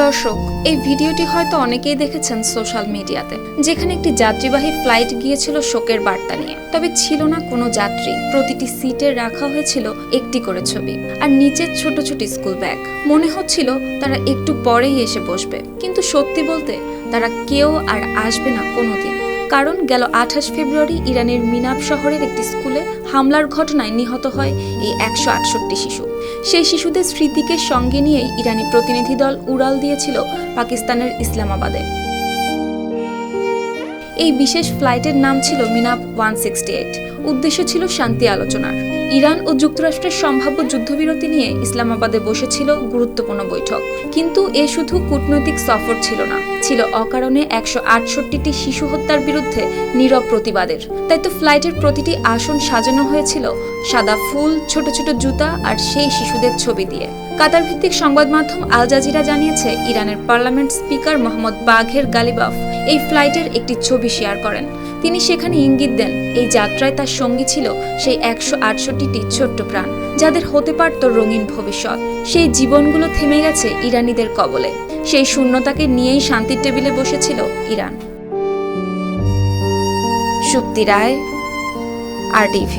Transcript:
দর্শক, এই ভিডিওটি হয়তো অনেকেই দেখেছেন সোশ্যাল মিডিয়াতে, যেখানে একটি যাত্রীবাহী ফ্লাইট গিয়েছিল শোকের বার্তা নিয়ে। তবে ছিল না কোনো যাত্রী, প্রতিটি সিটে রাখা হয়েছিল একটি করে ছবি আর নিচে ছোট ছোট স্কুল ব্যাগ। মনে হচ্ছিল তারা একটু পরেই এসে বসবে, কিন্তু সত্যি বলতে তারা কেউ আর আসবে না কোনোদিন। কারণ গেল 28 ফেব্রুয়ারি ইরানের মিনাব শহরের একটি স্কুলে হামলার ঘটনায় নিহত হয় এই 168 শিশু। সেই শিশুদের স্মৃতিকে সঙ্গে নিয়েই ইরানি প্রতিনিধি দল উড়াল দিয়েছিল পাকিস্তানের ইসলামাবাদে। এই বিশেষ ফ্লাইটের নাম ছিল মিনাব 168। উদ্দেশ্য ছিল শান্তি আলোচনার। ইরান ও যুক্তরাষ্ট্রের সম্ভাব্য যুদ্ধবিরতি নিয়ে ইসলামাবাদে বসেছিল গুরুত্বপূর্ণ বৈঠক। কিন্তু এ শুধু কূটনৈতিক সফর ছিল না, ছিল অকারণে 168টি শিশু হত্যার বিরুদ্ধে নীরব প্রতিবাদের। তাই তো ফ্লাইটের প্রতিটি আসন সাজানো হয়েছিল সাদা ফুল, ছোট ছোট জুতা আর সেই শিশুদের ছবি দিয়ে। কাতার ভিত্তিক সংবাদ মাধ্যম আল জাজিরা জানিয়েছে, ইরানের পার্লামেন্ট স্পিকার মোহাম্মদ বাঘের গালিবাফ এই ফ্লাইটের একটি ছবি শেয়ার করেন। তিনি সেখানে ইঙ্গিত দেন, এই যাত্রায় তার সঙ্গী ছিল সেই 168টি ছোট্ট প্রাণ, যাদের হতে পারত রঙিন ভবিষ্যৎ। সেই জীবনগুলো থেমে গেছে ইরানিদের কবলে। সেই শূন্যতাকে নিয়েই শান্তির টেবিলে বসেছিল ইরান। সুপ্তি রায়, RTV।